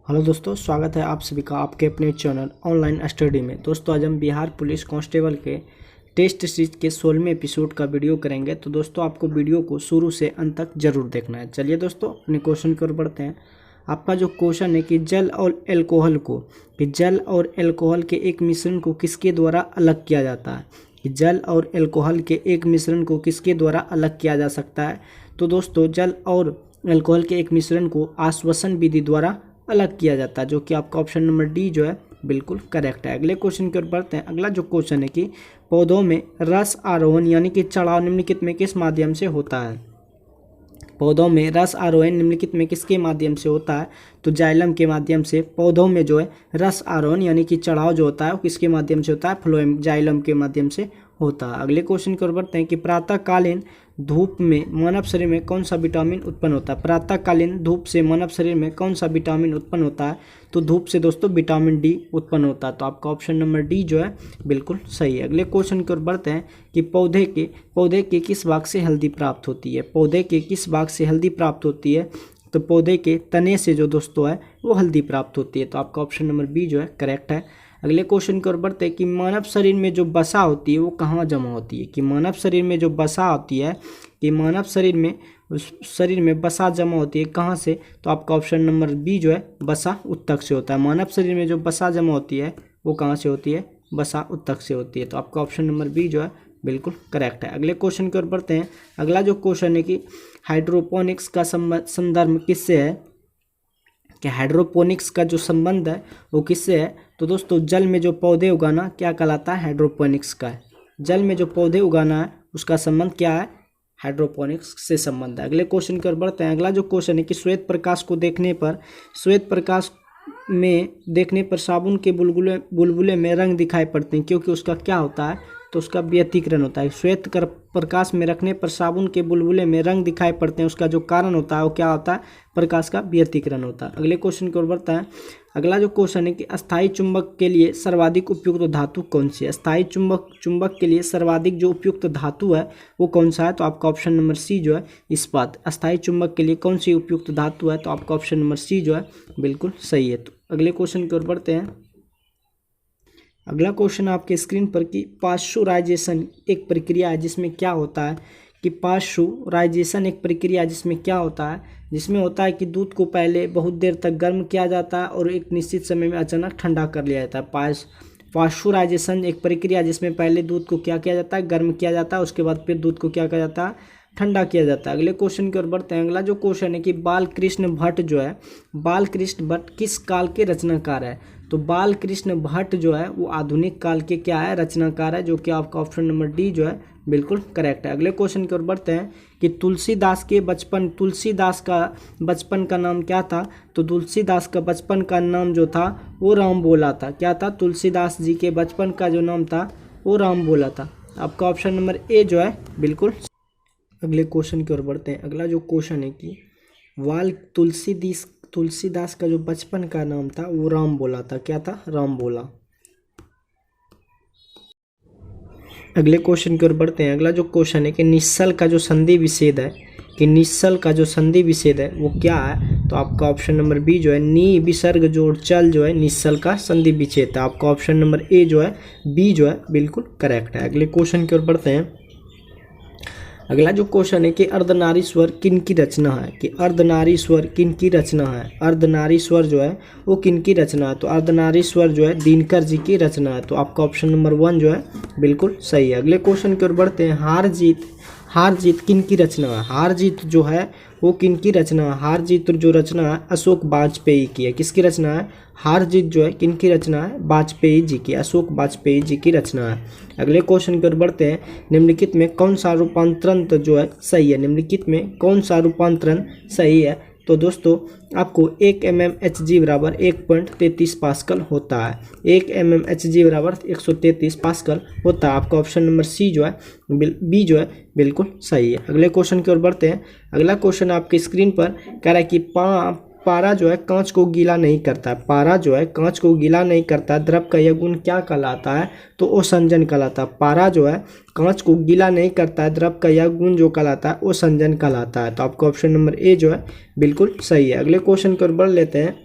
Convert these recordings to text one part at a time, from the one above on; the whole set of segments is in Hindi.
हेलो दोस्तों, स्वागत है आप सभी का आपके अपने चैनल ऑनलाइन स्टडी में। दोस्तों आज हम बिहार पुलिस कांस्टेबल के टेस्ट सीरीज के 16वें एपिसोड का वीडियो करेंगे। तो दोस्तों आपको वीडियो को शुरू से अंत तक जरूर देखना है। चलिए दोस्तों अपने क्वेश्चन की ओर बढ़ते हैं। आपका जो क्वेश्चन है कि जल और एल्कोहल के एक मिश्रण को किसके द्वारा अलग किया जाता है। कि जल और एल्कोहल के एक मिश्रण को किसके द्वारा अलग किया जा सकता है। तो दोस्तों जल और एल्कोहल के एक मिश्रण को आश्वासन विधि द्वारा अलग किया जाता है, जो कि आपका ऑप्शन नंबर डी जो है बिल्कुल करेक्ट है। अगले क्वेश्चन की ओर बढ़ते हैं। अगला जो क्वेश्चन है कि पौधों में रस आरोहण यानी कि चढ़ाव निम्नलिखित में किस माध्यम से होता है। पौधों में रस आरोहण निम्नलिखित में किसके माध्यम से होता है। तो जाइलम के माध्यम से पौधों में जो है रस आरोहण यानी कि चढ़ाव जो होता है वो किसके माध्यम से होता है, फ्लोएम जाइलम के माध्यम से होता है। अगले क्वेश्चन की ओर बढ़ते हैं कि प्रातःकालीन धूप में मानव शरीर में कौन सा विटामिन उत्पन्न होता है। प्रातःकालीन धूप से मानव शरीर में कौन सा विटामिन उत्पन्न होता है। तो धूप से दोस्तों विटामिन डी उत्पन्न होता है। तो आपका ऑप्शन नंबर डी जो है बिल्कुल सही है। अगले क्वेश्चन की ओर बढ़ते हैं कि पौधे के किस भाग से हल्दी प्राप्त होती है। पौधे के किस भाग से हल्दी प्राप्त होती है। तो पौधे के तने से जो दोस्तों है वो हल्दी प्राप्त होती है। तो आपका ऑप्शन नंबर बी जो है करेक्ट है। अगले क्वेश्चन की ओर बढ़ते हैं कि मानव शरीर में जो वसा होती है वो कहाँ जमा होती है। कि मानव शरीर में जो वसा होती है कि मानव शरीर में वसा जमा होती है कहाँ से। तो आपका ऑप्शन नंबर बी जो है वसा उत्तक से होता है। मानव शरीर में जो वसा जमा होती है वो कहाँ से होती है, वसा उत्तक से होती है। तो आपका ऑप्शन नंबर बी जो है बिल्कुल करेक्ट है। अगले क्वेश्चन की ओर बढ़ते हैं। अगला जो क्वेश्चन है कि हाइड्रोपोनिक्स का संदर्भ किससे है। कि हाइड्रोपोनिक्स का जो संबंध है वो किससे है। तो दोस्तों जल में जो पौधे उगाना क्या कहलाता है, हाइड्रोपोनिक्स का है। जल में जो पौधे उगाना है उसका संबंध क्या है, हाइड्रोपोनिक्स से संबंध है। अगले क्वेश्चन की ओर बढ़ते हैं। अगला जो क्वेश्चन है कि श्वेत प्रकाश में देखने पर साबुन के बुलबुले में रंग दिखाई पड़ते हैं, क्योंकि उसका क्या होता है, तो उसका व्यतिकरण होता है। श्वेत प्रकाश में रखने पर साबुन के बुलबुले में रंग दिखाई पड़ते हैं, उसका जो कारण होता है वो क्या होता है, प्रकाश का व्यतिकरण होता है। अगले क्वेश्चन की ओर बढ़ता है। अगला जो क्वेश्चन है कि अस्थायी चुंबक के लिए सर्वाधिक उपयुक्त धातु कौन सी है। अस्थायी चुंबक के लिए सर्वाधिक जो उपयुक्त धातु है वो कौन सा है। तो आपका ऑप्शन नंबर सी जो है इस्पात। अस्थायी चुंबक के लिए कौन सी उपयुक्त धातु है। तो आपका ऑप्शन नंबर सी जो है बिल्कुल सही है। तो अगले क्वेश्चन की ओर बढ़ते हैं। अगला क्वेश्चन आपके स्क्रीन पर कि पाश्चुराइजेशन एक प्रक्रिया है जिसमें क्या होता है। कि पाश्चुराइजेशन एक प्रक्रिया है जिसमें क्या होता है, जिसमें होता है कि दूध को पहले बहुत देर तक गर्म किया जाता है और एक निश्चित समय में अचानक ठंडा कर लिया जाता है। पाश्चुराइजेशन एक प्रक्रिया जिसमें पहले दूध को क्या किया जाता है, गर्म किया जाता है, उसके बाद फिर दूध को क्या किया जाता है, ठंडा किया जाता है। अगले क्वेश्चन की ओर बढ़ते हैं। अगला जो क्वेश्चन है कि बालकृष्ण भट्ट किस काल के रचनाकार है। तो बालकृष्ण भट्ट जो है वो आधुनिक काल के क्या है, रचनाकार है, जो कि आपका ऑप्शन नंबर डी जो है बिल्कुल करेक्ट है। अगले क्वेश्चन की ओर बढ़ते हैं कि तुलसीदास का बचपन का नाम क्या था। तो तुलसीदास का बचपन का नाम जो था वो राम बोला था। क्या था, तुलसीदास जी के बचपन का जो नाम था वो राम बोला था। आपका ऑप्शन नंबर ए जो है बिल्कुल। अगले क्वेश्चन की ओर बढ़ते हैं। अगला जो क्वेश्चन है कि तुलसीदास का जो बचपन का नाम था वो राम बोला था। क्या था, राम बोला। अगले क्वेश्चन की ओर बढ़ते हैं। अगला जो क्वेश्चन है कि निश्चल का जो संधि विच्छेद है वो क्या है। तो आपका ऑप्शन नंबर बी जो है नी विसर्ग जोड़ चल जो है निश्चल का संधि विच्छेद है। आपका ऑप्शन नंबर ए जो है बी जो है बिल्कुल करेक्ट है। अगले क्वेश्चन की ओर बढ़ते हैं। अगला जो क्वेश्चन है कि अर्धनारीश्वर किन की रचना है। कि अर्धनारीश्वर किन की रचना है। अर्धनारीश्वर जो है वो किन की रचना है। तो अर्धनारीश्वर जो है दिनकर जी की रचना है। तो आपका ऑप्शन नंबर 1 जो है बिल्कुल सही है। अगले क्वेश्चन की ओर बढ़ते हैं। हार जीत किन की रचना है। हार जीत जो है वो किन की रचना है। हार जीत जो रचना है अशोक वाजपेयी की है। किसकी रचना है, हार जीत जो है किन की रचना है, वाजपेयी जी की, अशोक वाजपेयी जी की रचना है। अगले क्वेश्चन की ओर बढ़ते हैं। निम्नलिखित में कौन सा रूपांतरण जो है सही है। निम्नलिखित में कौन सा रूपांतरण सही है। तो दोस्तों आपको 1 mmHg बराबर 1.33 पास्कल होता है। 1 mmHg बराबर 133 पास्कल होता है। आपका ऑप्शन नंबर सी जो है बी जो है बिल्कुल सही है। अगले क्वेश्चन की ओर बढ़ते हैं। अगला क्वेश्चन आपके स्क्रीन पर कह रहा है कि पारा जो है कांच को गीला नहीं करता है। पारा जो है कांच को गीला नहीं करता, द्रव का यह गुण क्या कहलाता है। तो ओसंजन कहलाता है। पारा जो है कांच को गीला नहीं करता है, द्रव का यह गुण जो कहलाता है ओसंजन कहलाता है। तो आपका ऑप्शन नंबर ए जो है बिल्कुल सही है। अगले क्वेश्चन की ओर बढ़ लेते हैं।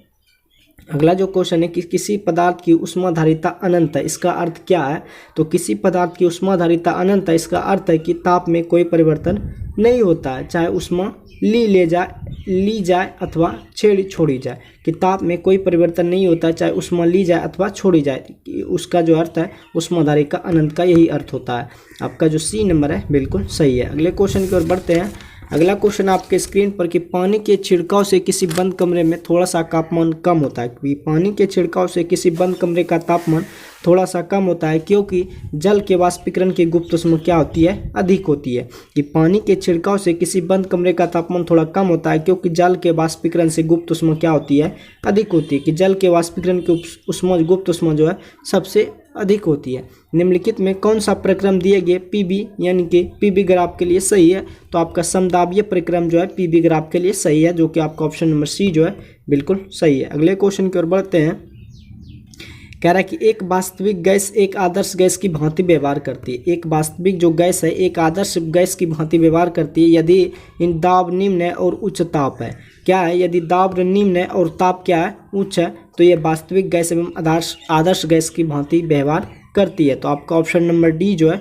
अगला जो क्वेश्चन है कि किसी पदार्थ की ऊष्माधारिता अनंत है, इसका अर्थ क्या है? तो किसी पदार्थ की ऊष्माधारिता अनंत है, इसका अर्थ है कि ताप में कोई परिवर्तन नहीं होता है, चाहे ऊष्मा ली जाए अथवा छोड़ी जाए, कि ताप में कोई परिवर्तन नहीं होता है, चाहे ऊष्मा ली जाए अथवा छोड़ी जाए, कि उसका जो अर्थ है ऊष्माधारिता अनंत का यही अर्थ होता है। आपका जो सी नंबर है बिल्कुल सही है। अगले क्वेश्चन की ओर बढ़ते हैं। अगला क्वेश्चन आपके स्क्रीन पर कि पानी के छिड़काव से किसी बंद कमरे में थोड़ा सा तापमान कम होता है, कि पानी के छिड़काव से किसी बंद कमरे का तापमान थोड़ा सा कम होता है क्योंकि जल के वाष्पीकरण की गुप्त ऊष्मा क्या होती है? अधिक होती है। कि पानी के छिड़काव से किसी बंद कमरे का तापमान थोड़ा कम होता है क्योंकि जल के वाष्पीकरण से गुप्त ऊष्मा क्या होती है? अधिक होती है। कि जल के वाष्पीकरण की ऊष्मा गुप्त ऊष्मा जो है सबसे अधिक होती है। निम्नलिखित में कौन सा प्रक्रम दिए गए पीबी यानी कि पीबी ग्राफ के लिए सही है? तो आपका समदाबीय प्रक्रम जो है पीबी ग्राफ के लिए सही है, जो कि आपका ऑप्शन नंबर सी जो है बिल्कुल सही है। अगले क्वेश्चन की ओर बढ़ते हैं। कह रहा है कि एक वास्तविक गैस एक आदर्श गैस की भांति व्यवहार करती है। एक वास्तविक जो गैस है एक आदर्श गैस की भांति व्यवहार करती है यदि इन दाब निम्न है और उच्च ताप है। क्या है? यदि दाब निम्न है और ताप क्या है? उच्च है, तो ये वास्तविक गैस एवं आदर्श गैस की भांति व्यवहार करती है। तो आपका ऑप्शन नंबर डी जो है।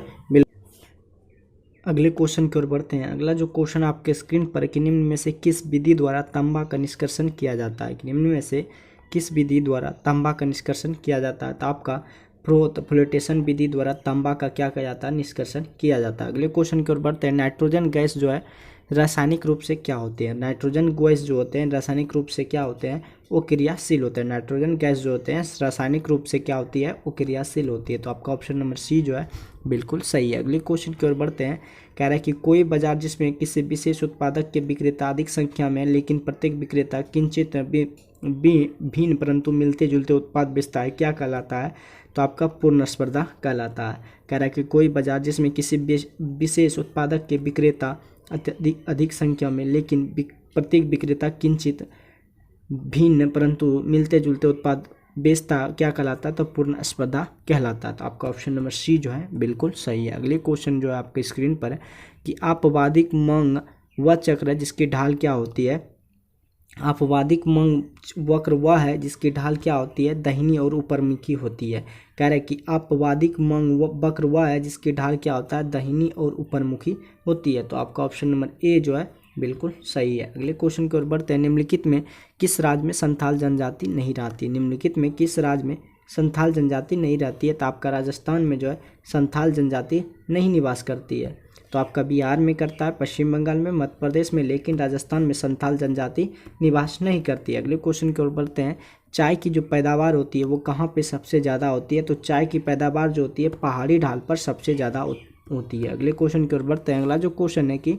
अगले क्वेश्चन की ओर बढ़ते हैं। अगला जो क्वेश्चन आपके स्क्रीन पर कि निम्न में से किस विधि द्वारा तांबा का निष्कर्षण किया जाता है? कि निम्न में से किस विधि द्वारा तांबा का निष्कर्षण किया जाता है? तो आपका फ्लोटेशन विधि द्वारा तांबा का क्या किया जाता है? निष्कर्षण किया जाता है। अगले क्वेश्चन की ओर बढ़ते हैं। नाइट्रोजन गैस जो है रासायनिक रूप से क्या होते हैं? नाइट्रोजन गैस जो होते हैं रासायनिक रूप से क्या होते हैं? वो क्रियाशील होते हैं। नाइट्रोजन गैस जो होते हैं रासायनिक रूप से क्या होती है? वो क्रियाशील होती है। तो आपका ऑप्शन नंबर सी जो है बिल्कुल सही है। अगले क्वेश्चन की ओर बढ़ते हैं। कह रहा है कि कोई बाजार जिसमें किसी विशेष उत्पादक के विक्रेता अधिक संख्या में लेकिन प्रत्येक विक्रेता किंचित भिन्न परंतु मिलते जुलते उत्पाद बेचता है, क्या कहलाता है? तो आपका पूर्ण स्पर्धा कहलाता है। कह रहा है कि कोई बाजार जिसमें किसी विशेष उत्पादक के विक्रेता अधिक संख्या में लेकिन प्रत्येक विक्रेता किंचित भिन्न परंतु मिलते जुलते उत्पाद बेचता क्या कहलाता है? तो पूर्ण स्पर्धा कहलाता है। तो आपका ऑप्शन नंबर सी जो है बिल्कुल सही है। अगले क्वेश्चन जो है आपके स्क्रीन पर है कि आपवादिक मंग वह चक्र है जिसकी ढाल क्या होती है? आपवादिक मंग वक्र वह है जिसकी ढाल क्या होती है? दाहिनी और ऊपरमुखी होती है। कह रहे हैं कि आपवादिक मंग वक्र वह है जिसकी ढाल क्या होता है? दाहिनी और ऊपरमुखी होती है। तो आपका ऑप्शन नंबर ए जो है बिल्कुल सही है। अगले क्वेश्चन की ओर बढ़ते हैं। निम्नलिखित में किस राज्य में संथाल जनजाति नहीं रहती? निम्नलिखित में किस राज्य में संथाल जनजाति नहीं रहती है? तो आपका राजस्थान में जो है संथाल जनजाति नहीं निवास करती है। तो आपका बिहार में करता है, पश्चिम बंगाल में, मध्य प्रदेश में, लेकिन राजस्थान में संथाल जनजाति निवास नहीं करती है। अगले क्वेश्चन की ओर बढ़ते हैं। चाय की जो पैदावार होती है वो कहाँ पे सबसे ज़्यादा होती है? तो चाय की पैदावार जो होती है पहाड़ी ढाल पर सबसे ज़्यादा होती है। अगले क्वेश्चन की ओर बढ़ते हैं। अगला जो क्वेश्चन है कि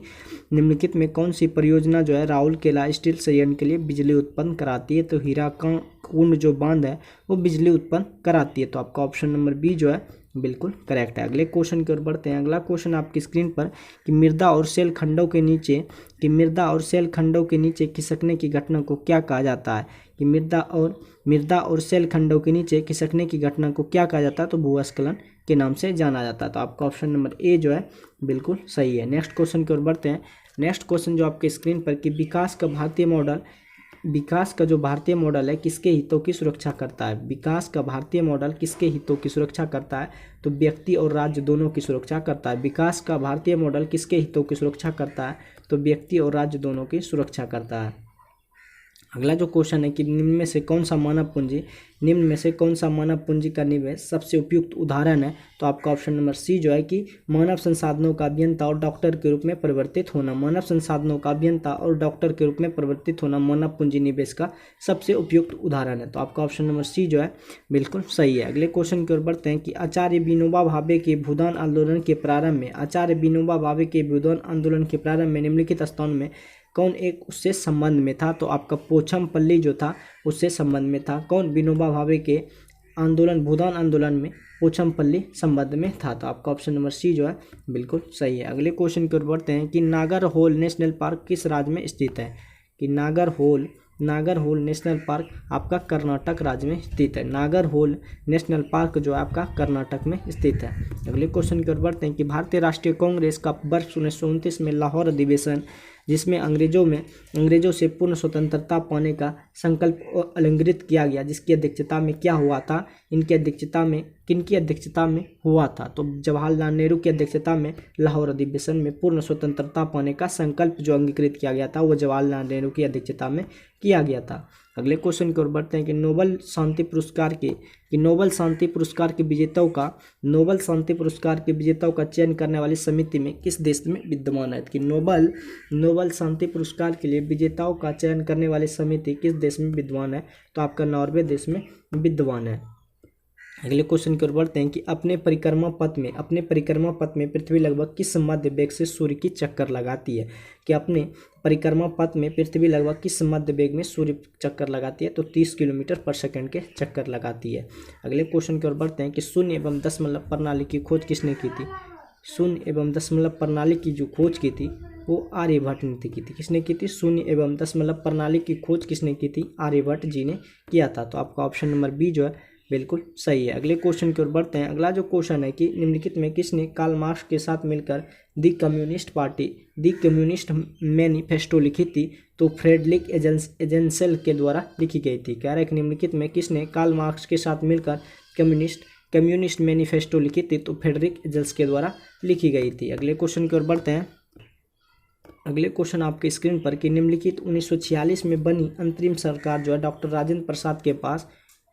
निम्नलिखित में कौन सी परियोजना जो है राउरकेला स्टील संयंत्र के लिए बिजली उत्पन्न कराती है? तो हीराकुंड जो बांध है वो बिजली उत्पन्न कराती है। तो आपका ऑप्शन नंबर बी जो है बिल्कुल करेक्ट है। अगले क्वेश्चन की ओर बढ़ते हैं। अगला क्वेश्चन आपकी स्क्रीन पर कि मृदा और सेल खंडों के नीचे खिसकने की घटना को क्या कहा जाता है? कि मृदा और सेल खंडों के नीचे खिसकने की घटना को क्या कहा जाता है? तो भूस्खलन के नाम से जाना जाता है। तो आपका ऑप्शन नंबर ए जो है बिल्कुल सही है। नेक्स्ट क्वेश्चन की ओर बढ़ते हैं। नेक्स्ट क्वेश्चन जो आपके स्क्रीन पर कि विकास का जो भारतीय मॉडल है किसके हितों की सुरक्षा करता है? विकास का भारतीय मॉडल किसके हितों की सुरक्षा करता है? तो व्यक्ति और राज्य दोनों की सुरक्षा करता है। विकास का भारतीय मॉडल किसके हितों की सुरक्षा करता है? तो व्यक्ति और राज्य दोनों की सुरक्षा करता है। अगला जो क्वेश्चन है कि निम्न में से कौन सा मानव पूंजी का निवेश सबसे उपयुक्त उदाहरण है? तो आपका ऑप्शन नंबर सी जो है कि मानव संसाधनों का अभियंता और डॉक्टर के रूप में परिवर्तित होना। मानव संसाधनों का अभियंता और डॉक्टर के रूप में परिवर्तित होना मानव पूंजी निवेश का सबसे उपयुक्त उदाहरण है। तो आपका ऑप्शन नंबर सी जो है बिल्कुल सही है। अगले क्वेश्चन की ओर बढ़ते हैं कि आचार्य विनोबा भावे के भूदान आंदोलन के प्रारंभ में निम्नलिखित स्थानों में कौन एक उससे संबंध में था? तो आपका पोचमपल्ली जो था उससे संबंध में था। कौन? विनोबा भावे के भूदान आंदोलन में पोचमपल्ली संबंध में था। तो आपका ऑप्शन नंबर सी जो है बिल्कुल सही है। अगले क्वेश्चन की ओर बढ़ते हैं कि नागरहोल नेशनल पार्क किस राज्य में स्थित है? कि नागरहोल नेशनल पार्क आपका कर्नाटक राज्य में स्थित है। नागरहोल नेशनल पार्क जो है आपका कर्नाटक में स्थित है। अगले क्वेश्चन की ओर बढ़ते हैं कि भारतीय राष्ट्रीय कांग्रेस का वर्ष 1929 में लाहौर अधिवेशन जिसमें अंग्रेजों से पूर्ण स्वतंत्रता पाने का संकल्प अलिंगित किया गया, जिसकी अध्यक्षता में क्या हुआ था, इनकी अध्यक्षता में किनकी अध्यक्षता में हुआ था, तो जवाहरलाल नेहरू की अध्यक्षता में लाहौर अधिवेशन में पूर्ण स्वतंत्रता पाने का संकल्प जो अंगीकृत किया गया था वो जवाहरलाल नेहरू की अध्यक्षता में किया गया था। अगले क्वेश्चन की ओर बढ़ते हैं कि नोबेल शांति पुरस्कार के विजेताओं का चयन करने वाली समिति में किस देश में विद्यमान है, कि नोबेल शांति पुरस्कार के लिए विजेताओं का चयन करने वाली समिति किस देश में विद्यमान है, तो आपका नॉर्वे देश में विद्यमान है। अगले क्वेश्चन की ओर बढ़ते हैं कि अपने परिक्रमा पथ में पृथ्वी लगभग किस मध्य वेग से सूर्य की चक्कर लगाती है, कि अपने परिक्रमा पथ में पृथ्वी लगभग किस मध्य वेग में सूर्य चक्कर लगाती है, तो 30 किलोमीटर पर सेकंड के चक्कर लगाती है। अगले क्वेश्चन की ओर बढ़ते हैं कि शून्य एवं दशमलव प्रणाली की खोज किसने की थी, शून्य एवं दशमलव प्रणाली की जो खोज की थी वो आर्यभट्ट ने की थी। किसने की थी, शून्य एवं दशमलव प्रणाली की खोज किसने की थी, आर्यभट्ट जी ने किया था। तो आपका ऑप्शन नंबर बी जो है बिल्कुल सही है। अगले क्वेश्चन की ओर बढ़ते हैं। अगला जो क्वेश्चन है कि निम्नलिखित में किसने कार्ल मार्क्स के साथ मिलकर दी कम्युनिस्ट मैनिफेस्टो लिखी थी, तो फ्रेडरिक एंजेल्स के द्वारा लिखी गई थी। कह रहा है कि निम्नलिखित में किसने कार्ल मार्क्स के साथ मिलकर कम्युनिस्ट मैनिफेस्टो लिखी थी, तो फ्रेडरिक एंजेल्स के द्वारा लिखी गई थी। अगले क्वेश्चन की ओर बढ़ते हैं। अगले क्वेश्चन आपके स्क्रीन पर कि निम्नलिखित 1946 में बनी अंतरिम सरकार जो है डॉक्टर राजेंद्र प्रसाद के पास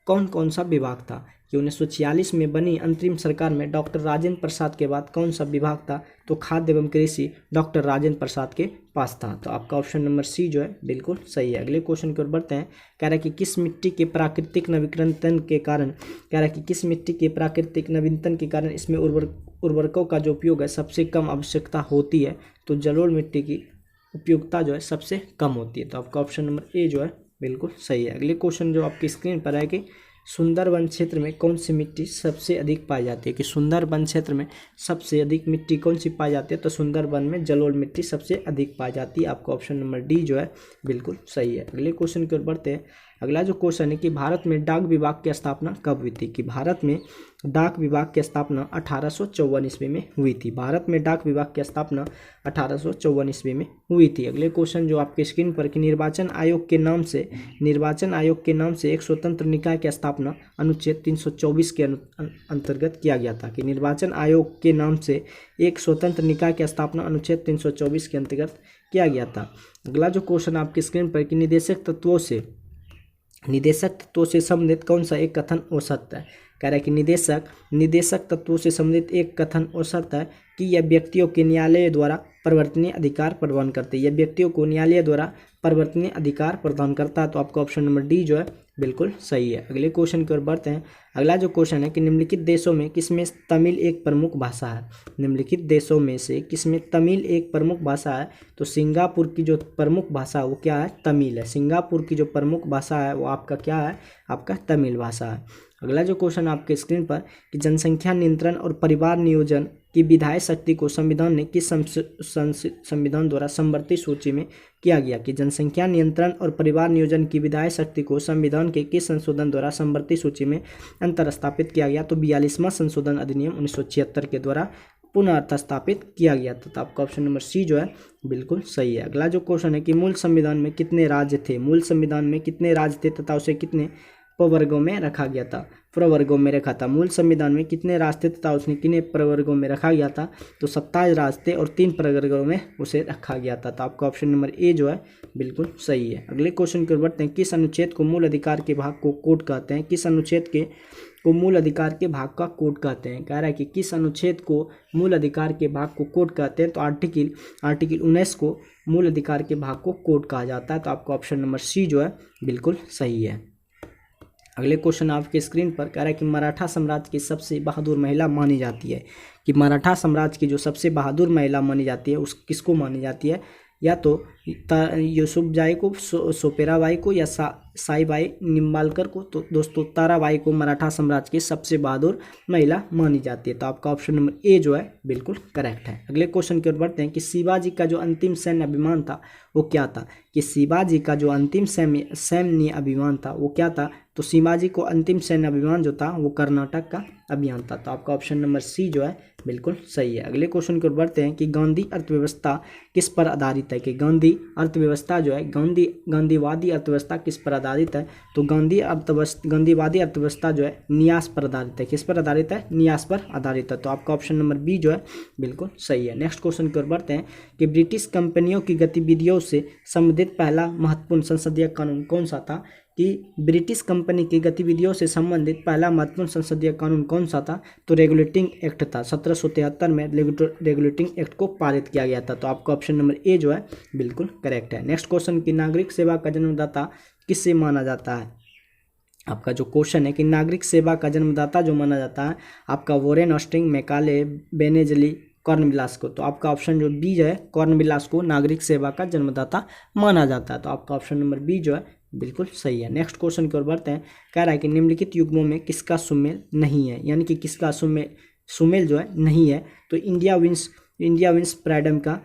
कौन कौन सा विभाग था, कि 1946 में बनी अंतरिम सरकार में डॉक्टर राजेंद्र प्रसाद के बाद कौन सा विभाग था, तो खाद्य एवं कृषि डॉक्टर राजेंद्र प्रसाद के पास था। तो आपका ऑप्शन नंबर सी जो है बिल्कुल सही है। अगले क्वेश्चन की ओर बढ़ते हैं। कह रहा है कि किस मिट्टी के प्राकृतिक नवीकरण के कारण इसमें उर्वरकों का जो उपयोग है सबसे कम आवश्यकता होती है, तो जलोढ़ मिट्टी की उपयोगिता जो है सबसे कम होती है। तो आपका ऑप्शन नंबर ए जो है बिल्कुल सही है। अगले क्वेश्चन जो आपकी स्क्रीन पर है कि सुंदरबन क्षेत्र में कौन सी मिट्टी सबसे अधिक पाई जाती है, कि सुंदरबन क्षेत्र में सबसे अधिक मिट्टी कौन सी पाई जाती है, तो सुंदरबन में जलोढ़ मिट्टी सबसे अधिक पाई जाती है। आपका ऑप्शन नंबर डी जो है बिल्कुल सही है। अगले क्वेश्चन की ओर बढ़ते हैं। अगला जो क्वेश्चन है कि भारत में डाक विभाग की स्थापना कब हुई थी, कि भारत में डाक विभाग की स्थापना 1854 ईस्वी में हुई थी। भारत में डाक विभाग की स्थापना 1854 ईस्वी में हुई थी। अगले क्वेश्चन जो आपके स्क्रीन पर कि निर्वाचन आयोग के नाम से एक स्वतंत्र निकाय की स्थापना अनुच्छेद 324 के अंतर्गत किया गया था, कि निर्वाचन आयोग के नाम से एक स्वतंत्र निकाय की स्थापना अनुच्छेद 324 के अंतर्गत किया गया था। अगला जो क्वेश्चन आपकी स्क्रीन पर कि निदेशक तत्वों से संबंधित कौन सा एक कथन हो सकता है। कह रहा है कि निदेशक तत्वों से संबंधित एक कथन हो सकता है कि यह व्यक्तियों के न्यायालय द्वारा परिवर्तनीय अधिकार प्रदान करते हैं, यह व्यक्तियों को न्यायालय द्वारा परिवर्तनीय अधिकार प्रदान करता है। तो आपका ऑप्शन नंबर डी जो है बिल्कुल सही है। अगले क्वेश्चन की ओर बढ़ते हैं। अगला जो क्वेश्चन है कि निम्नलिखित देशों में किसमें तमिल एक प्रमुख भाषा है, निम्नलिखित देशों में से किसमें तमिल एक प्रमुख भाषा है, तो सिंगापुर की जो प्रमुख भाषा है वो क्या है, तमिल है। सिंगापुर की जो प्रमुख भाषा है वो आपका क्या है, आपका तमिल भाषा है। अगला जो क्वेश्चन आपके स्क्रीन पर कि जनसंख्या नियंत्रण और परिवार नियोजन की विधायी शक्ति को संविधान ने किस संविधान द्वारा समवर्ती सूची में किया गया, कि जनसंख्या नियंत्रण और परिवार नियोजन की विधायी शक्ति को संविधान के किस संशोधन द्वारा समवर्ती सूची में अंतर स्थापित किया गया, तो 42वां संशोधन अधिनियम 1976 के द्वारा पुनः अर्थस्थापित किया गया था। तो आपका ऑप्शन नंबर सी जो है बिल्कुल सही है। अगला जो क्वेश्चन है कि मूल संविधान में कितने राज्य थे, मूल संविधान में कितने राज्य थे तथा उसे कितने प्रवर्गों में रखा गया था, प्रवर्गों में रखा था। मूल संविधान में कितने राज्य थे तथा उसने कितने प्रवर्गों में रखा गया था, तो 27 राज्य थे और 3 प्रवर्गों में उसे रखा गया था। तो आपका ऑप्शन नंबर ए जो है बिल्कुल सही है। अगले क्वेश्चन की ओर बढ़ते हैं। किस अनुच्छेद को मूल अधिकार के भाग को कोड कहते हैं, किस अनुच्छेद को मूल अधिकार के भाग का कोड कहते हैं। कह रहा है कि किस अनुच्छेद को मूल अधिकार के भाग को कोड कहते हैं, तो आर्टिकल 19 को मूल अधिकार के भाग को कोड कहा जाता है। तो आपका ऑप्शन नंबर सी जो है बिल्कुल सही है। अगले क्वेश्चन आपके स्क्रीन पर कह रहा है कि मराठा साम्राज्य की सबसे बहादुर महिला मानी जाती है, कि मराठा साम्राज्य की जो सबसे बहादुर महिला मानी जाती है उस किसको मानी जाती है, या तो यूसुफजाई को, सोपेराबाई को, या साईबाई निम्बालकर को, तो दोस्तों ताराबाई को मराठा साम्राज्य की सबसे बहादुर महिला मानी जाती है। तो आपका ऑप्शन नंबर ए जो है बिल्कुल करेक्ट है। अगले क्वेश्चन की ओर बढ़ते हैं कि शिवाजी का जो अंतिम सैन्य अभियान था वो क्या था। कि शिवाजी का जो अंतिम सैन्य अभियान था वो क्या था। तो शिवाजी को अंतिम सैन्य अभियान जो था वो कर्नाटक का अभियान था। तो आपका ऑप्शन नंबर सी जो है बिल्कुल सही है। अगले क्वेश्चन की ओर बढ़ते हैं कि गांधी अर्थव्यवस्था किस पर आधारित है। कि गांधी अर्थव्यवस्था जो है गांधीवादी अर्थव्यवस्था किस पर आधारित है। तो गांधीवादी अर्थव्यवस्था जो है न्यास पर आधारित है। किस पर आधारित है, न्यास पर आधारित है। तो आपका ऑप्शन नंबर बी जो है बिल्कुल सही है। नेक्स्ट क्वेश्चन की ओर बढ़ते हैं कि ब्रिटिश कंपनियों की गतिविधियों से संबंधित पहला महत्वपूर्ण संसदीय कानून कौन सा था। कि ब्रिटिश कंपनी की गतिविधियों से संबंधित पहला महत्वपूर्ण संसदीय कानून कौन सा था। तो रेगुलेटिंग एक्ट था। 1773 में रेगुलेटिंग एक्ट को पारित किया गया था। तो आपका ऑप्शन नंबर ए जो है बिल्कुल करेक्ट है। नेक्स्ट क्वेश्चन की नागरिक सेवा का जन्मदाता किससे माना जाता है। आपका जो क्वेश्चन है कि नागरिक सेवा का जन्मदाता जो माना जाता है आपका वॉरेन हस्टिंग्स, मैकाले, बेनेजली, कॉर्नवालिस को। तो आपका ऑप्शन जो बी जो है कॉर्नवालिस को नागरिक सेवा का जन्मदाता माना जाता है। तो आपका ऑप्शन नंबर बी जो है बिल्कुल सही है। नेक्स्ट क्वेश्चन की ओर बढ़ते हैं। कह रहा है कि निम्नलिखित युग्मों में किसका सुमेल नहीं है, यानी कि किसका सुमेल जो है नहीं है। तो इंडिया विंस फ्रीडम का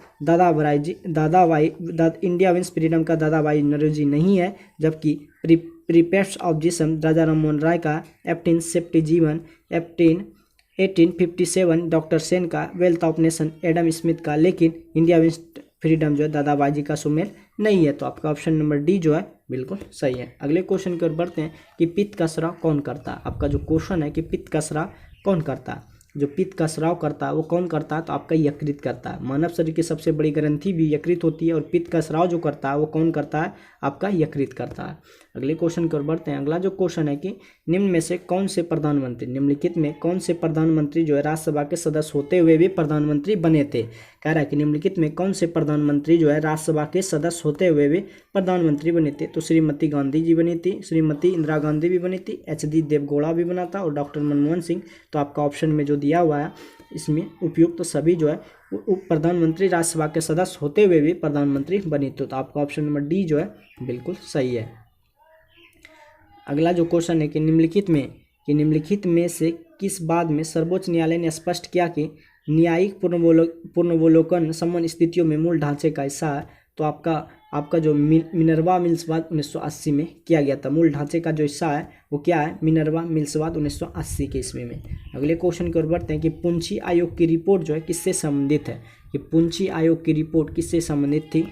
इंडिया विंस फ्रीडम का दादाभाई नौरोजी नहीं है। जबकि प्रीपेप्स ऑफ जिसम राजा राममोहन राय का 18 सेफ्टी जीवन 1857 डॉक्टर सेन का wealth of nation Adam Smith का। लेकिन इंडिया विंस फ्रीडम जो है दादाभाई जी का सुमेल नहीं है। तो आपका ऑप्शन नंबर डी जो है बिल्कुल सही है। अगले क्वेश्चन की ओर बढ़ते हैं कि पित्त का स्राव कौन करता है। आपका जो क्वेश्चन है कि पित्त का स्राव कौन करता है। जो पित्त का स्राव करता है वो कौन करता है। तो आपका यकृत करता है। मानव शरीर की सबसे बड़ी ग्रंथि भी यकृत होती है और पित्त का स्राव जो करता है वो कौन करता है, आपका यकृत करता है। अगले क्वेश्चन की ओर बढ़ते हैं। अगला जो क्वेश्चन है कि निम्न में से कौन से प्रधानमंत्री, निम्नलिखित में कौन से प्रधानमंत्री जो है राज्यसभा के सदस्य होते हुए भी प्रधानमंत्री बने थे। कह रहा है कि निम्नलिखित में कौन से प्रधानमंत्री जो है राज्यसभा के सदस्य होते हुए भी प्रधानमंत्री बने थे। तो श्रीमती गांधी जी बनी थी, श्रीमती इंदिरा गांधी भी बनी थी, एच.डी. देवगौड़ा भी बना था और डॉक्टर मनमोहन सिंह। तो आपका ऑप्शन में जो दिया हुआ है इसमें उपयुक्त तो सभी जो है प्रधानमंत्री राज्यसभा के सदस्य होते हुए भी प्रधानमंत्री बनी। तो आपका ऑप्शन नंबर डी जो है बिल्कुल सही है। अगला जो क्वेश्चन है कि निम्नलिखित में से किस बात में सर्वोच्च न्यायालय ने स्पष्ट किया कि न्यायिक पुनर्वलोकन संबंध स्थितियों में मूल ढांचे का हिस्सा है। तो आपका जो मिनर्वा मिल्सवाद 1980 में किया गया था। मूल ढांचे का जो हिस्सा है वो क्या है, मिनर्वा मिल्सवाद 1980 के ईस्वी में। अगले क्वेश्चन की ओर बढ़ते हैं कि पुंछी आयोग की रिपोर्ट जो है किससे संबंधित है। कि पुंछी आयोग की रिपोर्ट किससे संबंधित थी।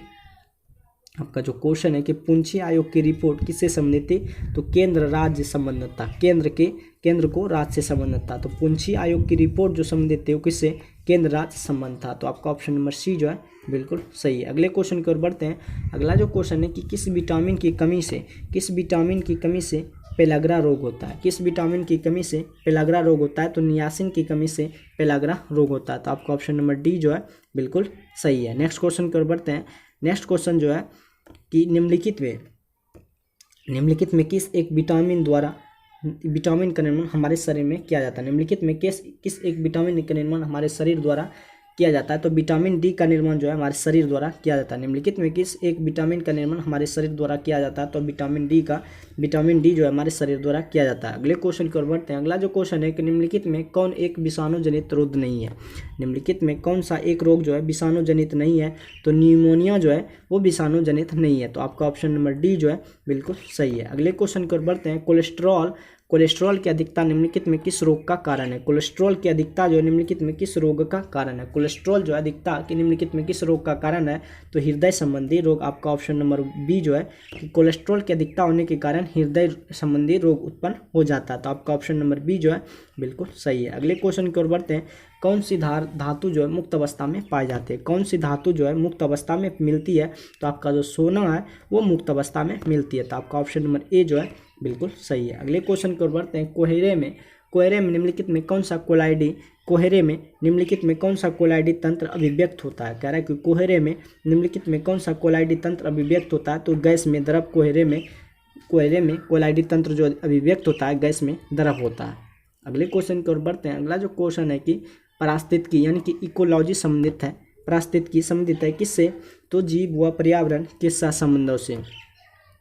आपका जो क्वेश्चन है कि पुंछी आयोग की रिपोर्ट किससे संबंधित थी। तो केंद्र राज्य संबंधित था। केंद्र को राज्य से संबंधित था। तो पुंछी आयोग की रिपोर्ट जो संबंधित थी वो किससे, केंद्र राज्य संबंध था। तो आपका ऑप्शन नंबर सी जो है बिल्कुल सही है। अगले क्वेश्चन की ओर बढ़ते हैं। अगला जो क्वेश्चन है कि किस विटामिन की कमी से पेलाग्रा रोग होता है। किस विटामिन की कमी से पेलाग्रा रोग होता है। तो नियासिन की कमी से पेलाग्रा रोग होता है। तो आपका ऑप्शन नंबर डी जो है बिल्कुल सही है। नेक्स्ट क्वेश्चन की ओर बढ़ते हैं। नेक्स्ट क्वेश्चन जो है कि निम्नलिखित में किस एक विटामिन का निर्माण हमारे शरीर में किया जाता है। निम्नलिखित में किस एक विटामिन का निर्माण हमारे शरीर द्वारा किया जाता है। तो विटामिन डी का निर्माण जो है हमारे शरीर द्वारा किया जाता है। निम्नलिखित में किस एक विटामिन का निर्माण हमारे शरीर द्वारा किया जाता है। तो विटामिन डी जो है हमारे शरीर द्वारा किया जाता है। अगले क्वेश्चन की ओर बढ़ते हैं। अगला जो क्वेश्चन है कि निम्नलिखित में कौन एक विषाणु जनित रोग नहीं है। निम्नलिखित में कौन सा एक रोग जो है विषाणु जनित नहीं है। तो न्यूमोनिया जो है वो विषाणु जनित नहीं है। तो आपका ऑप्शन नंबर डी जो है बिल्कुल सही है। अगले क्वेश्चन की ओर बढ़ते हैं। कोलेस्ट्रॉल की अधिकता निम्नलिखित में किस रोग का कारण है। कोलेस्ट्रॉल की अधिकता जो है निम्नलिखित में किस रोग का कारण है। कोलेस्ट्रॉल जो है अधिकता कि निम्नलिखित में किस रोग का कारण है। तो हृदय संबंधी रोग। आपका ऑप्शन नंबर बी जो है कि कोलेस्ट्रॉल की अधिकता होने के कारण हृदय संबंधी रोग उत्पन्न हो जाता है। तो आपका ऑप्शन नंबर बी जो है बिल्कुल सही है। अगले क्वेश्चन की ओर बढ़ते हैं। कौन सी धातु जो है मुक्त अवस्था में पाई जाती है। कौन सी धातु जो है मुक्त अवस्था में मिलती है। तो आपका जो सोना है वो मुक्त अवस्था में मिलती है। तो आपका ऑप्शन नंबर ए जो है बिल्कुल सही है। अगले क्वेश्चन की ओर बढ़ते हैं। कोहरे में निम्नलिखित में कौन सा कोलाइडी तंत्र अभिव्यक्त होता है। कह रहा है कि कोहरे में निम्नलिखित में कौन सा कोलाइडी तंत्र अभिव्यक्त होता है। तो गैस में द्रव कोहरे में कोलाइडी तंत्र जो अभिव्यक्त होता है गैस में द्रव होता है। अगले क्वेश्चन की ओर बढ़ते हैं। अगला जो क्वेश्चन है कि पारिस्थितिकी यानी कि इकोलॉजी संबंधित है। पारिस्थितिकी संबंधित है किससे। तो जीव व पर्यावरण के साथ संबंधों से।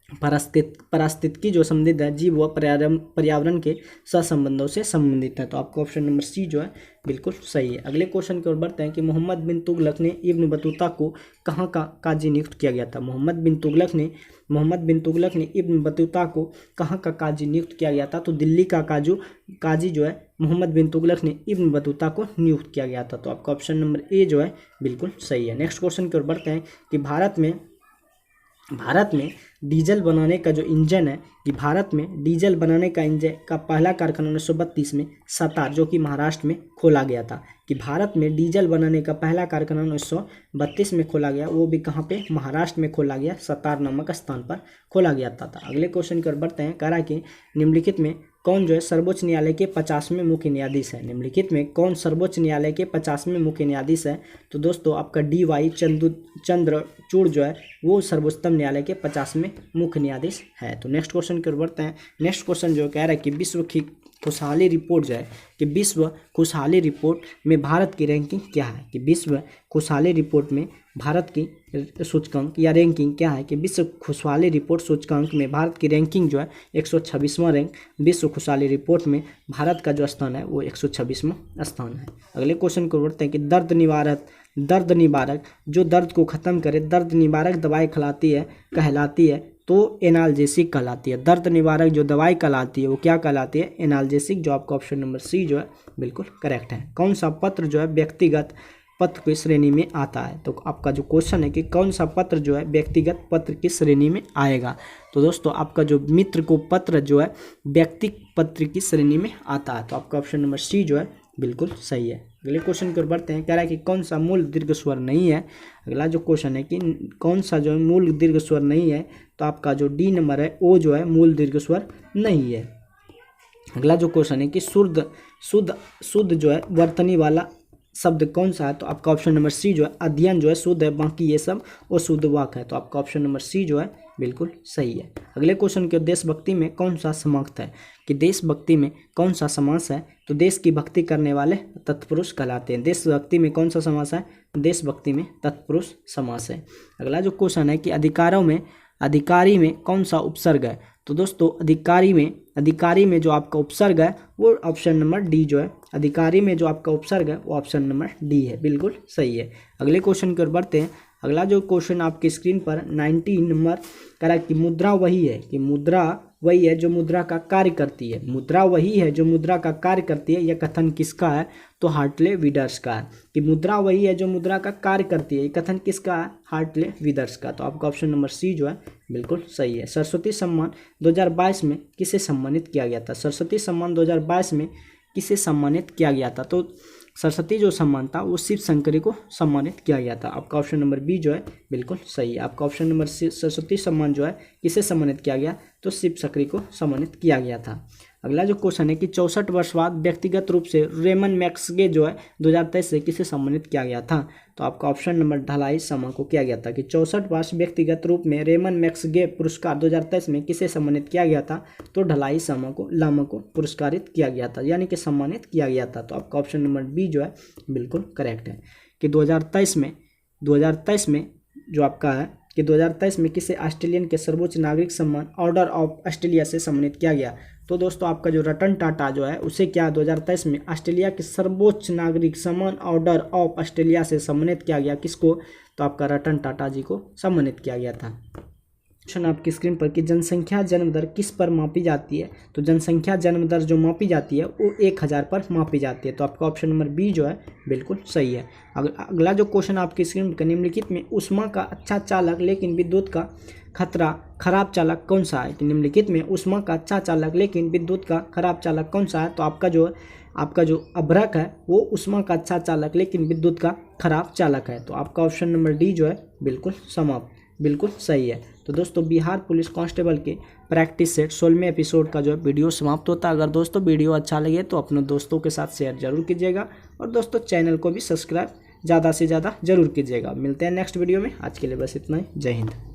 पारिस्थितिकी जो संबंधित है, जीव व पर्यावरण के सहसंबंधों से संबंधित है। तो आपका ऑप्शन नंबर सी जो है बिल्कुल सही है। अगले क्वेश्चन की ओर बढ़ते हैं कि मोहम्मद बिन तुगलक ने इब्न बतूता को कहाँ का काजी नियुक्त किया गया था। मोहम्मद बिन तुगलक ने इब्न बतूता को कहाँ का काजी नियुक्त किया गया था। तो दिल्ली का काजी जो है मोहम्मद बिन तुगलक ने इब्न बतूता को नियुक्त किया गया था। तो आपका ऑप्शन नंबर ए जो है बिल्कुल सही है। नेक्स्ट क्वेश्चन की ओर बढ़ते हैं कि भारत में डीजल बनाने का जो इंजन है, कि भारत में डीजल बनाने का इंजन का पहला कारखाना 1932 में सतार जो कि महाराष्ट्र में खोला गया था। कि भारत में डीजल बनाने का पहला कारखाना 1932 में खोला गया, वो भी कहाँ पे, महाराष्ट्र में खोला गया, सतार नामक स्थान पर खोला गया था। अगले क्वेश्चन की ओर बढ़ते हैं। कह रहा है कि निम्नलिखित में कौन जो है सर्वोच्च न्यायालय के 50वें मुख्य न्यायाधीश है। निम्नलिखित में कौन सर्वोच्च न्यायालय के 50वें मुख्य न्यायाधीश है। तो दोस्तों आपका DY चंद्रचूड़ जो है वो सर्वोच्चतम न्यायालय के 50वें मुख्य न्यायाधीश है। तो नेक्स्ट क्वेश्चन की ओर बढ़ते हैं। नेक्स्ट क्वेश्चन जो कह रहा है कि विश्व की खुशहाली रिपोर्ट जो है, कि विश्व खुशहाली रिपोर्ट में भारत की रैंकिंग क्या है। कि विश्व खुशहाली रिपोर्ट में भारत की सूचकांक या रैंकिंग क्या है। कि विश्व खुशहाली रिपोर्ट सूचकांक में भारत की रैंकिंग जो है 126वां रैंक विश्व खुशहाली रिपोर्ट में भारत का जो स्थान है वो 126वां स्थान है। अगले क्वेश्चन को बढ़ते हैं कि दर्द निवारक जो दर्द को खत्म करे, दर्द निवारक दवाई कहलाती है तो एनाल्जेसिक कहलाती है। दर्द निवारक जो दवाई कहलाती है वो क्या कहलाती है, एनाल्जेसिक। जो आपका ऑप्शन नंबर सी जो है बिल्कुल करेक्ट है। कौन सा पत्र जो है व्यक्तिगत पत्र की श्रेणी में आता है। तो आपका जो क्वेश्चन है कि कौन सा पत्र जो है व्यक्तिगत पत्र की श्रेणी में आएगा। तो दोस्तों आपका जो मित्र को पत्र जो है व्यक्तिगत पत्र की श्रेणी में आता है। तो आपका ऑप्शन नंबर सी जो है बिल्कुल सही है। अगले क्वेश्चन की ओर बढ़ते हैं। कह रहा है कि कौन सा मूल दीर्घ स्वर नहीं है। अगला जो क्वेश्चन है कि कौन सा जो है मूल दीर्घ स्वर नहीं है। तो आपका जो डी नंबर है वो जो है मूल दीर्घ स्वर नहीं है। अगला जो क्वेश्चन है कि शुद्ध जो है वर्तनी वाला शब्द कौन सा है। तो आपका ऑप्शन नंबर सी जो है अध्ययन जो है शुद्ध है, बाकी ये सब वो शुद्ध वाक्य है। तो आपका ऑप्शन नंबर सी जो है बिल्कुल सही है। अगले क्वेश्चन के देशभक्ति में कौन सा समास है। कि देशभक्ति में कौन सा समास है। तो देश की भक्ति करने वाले तत्पुरुष कहलाते हैं। देशभक्ति में कौन सा समास है, देशभक्ति में तत्पुरुष समास है। अगला जो क्वेश्चन है कि अधिकारी में कौन सा उपसर्ग है। तो दोस्तों अधिकारी में जो आपका उपसर्ग है वो ऑप्शन नंबर डी जो है, अधिकारी में जो आपका उपसर्ग है वो ऑप्शन नंबर डी है, बिल्कुल सही है। अगले क्वेश्चन की ओर बढ़ते हैं। अगला जो क्वेश्चन आपकी स्क्रीन पर 19 नंबर करा कि मुद्रा वही है, कि मुद्रा वही है जो मुद्रा का कार्य करती है। मुद्रा वही है जो मुद्रा का कार्य करती है, यह कथन किसका है। तो हार्टले विडर्स का है। कि मुद्रा वही है जो मुद्रा का कार्य करती है, ये कथन किसका है, हार्टले विडर्स का। तो आपका ऑप्शन नंबर सी जो है बिल्कुल सही है। सरस्वती सम्मान 2022 में किसे सम्मानित किया गया था। सरस्वती सम्मान 2022 में किसे सम्मानित किया गया था। तो सरस्वती जो सम्मान था वो शिव शंकरी को सम्मानित किया गया था। आपका ऑप्शन नंबर बी जो है बिल्कुल सही है। आपका ऑप्शन नंबर सरस्वती सम्मान जो है किसे सम्मानित किया गया, तो शिव शंकरी को सम्मानित किया गया था। अगला जो क्वेश्चन है कि 64 वर्ष बाद व्यक्तिगत रूप से रेमन मैक्सगे जो है 2023 से किसे सम्मानित किया गया था। तो आपका ऑप्शन नंबर ढलाई शर्मा को किया गया था। कि 64 वर्ष व्यक्तिगत रूप में रेमन मैक्सगे पुरस्कार 2023 में किसे सम्मानित किया गया था। तो ढलाई लामा को पुरस्कारित किया गया था, यानी कि सम्मानित किया गया था। तो आपका ऑप्शन नंबर बी जो है बिल्कुल करेक्ट है। कि 2023 में जो आपका है कि 2023 में किसे ऑस्ट्रेलियन के सर्वोच्च नागरिक सम्मान ऑर्डर ऑफ ऑस्ट्रेलिया से सम्मानित किया गया। तो दोस्तों आपका जो रतन टाटा जो है उसे क्या 2023 में ऑस्ट्रेलिया के सर्वोच्च नागरिक सम्मान ऑर्डर ऑफ ऑस्ट्रेलिया से सम्मानित किया गया। किसको, तो आपका रतन टाटा जी को सम्मानित किया गया था। क्वेश्चन आपकी स्क्रीन पर कि जनसंख्या जन्म दर किस पर मापी जाती है। तो जनसंख्या जन्म दर जो मापी जाती है वो 1000 पर मापी जाती है। तो आपका ऑप्शन नंबर बी जो है बिल्कुल सही है। अगला जो क्वेश्चन आपकी स्क्रीन पर निम्नलिखित में ऊष्मा का अच्छा चालक लेकिन विद्युत का खराब चालक कौन सा है। कि निम्नलिखित में ऊष्मा का अच्छा चालक लेकिन विद्युत का खराब चालक कौन सा है। तो आपका जो अभ्रक है वो ऊष्मा का अच्छा चालक लेकिन विद्युत का खराब चालक है। तो आपका ऑप्शन नंबर डी जो है बिल्कुल सही है। तो दोस्तों बिहार पुलिस कांस्टेबल के प्रैक्टिस सेट 16वें एपिसोड का जो है वीडियो समाप्त होता है। अगर दोस्तों वीडियो अच्छा लगे तो अपने दोस्तों के साथ शेयर जरूर कीजिएगा और दोस्तों चैनल को भी सब्सक्राइब ज़्यादा से ज़्यादा जरूर कीजिएगा। मिलते हैं नेक्स्ट वीडियो में, आज के लिए बस इतना ही। जय हिंद।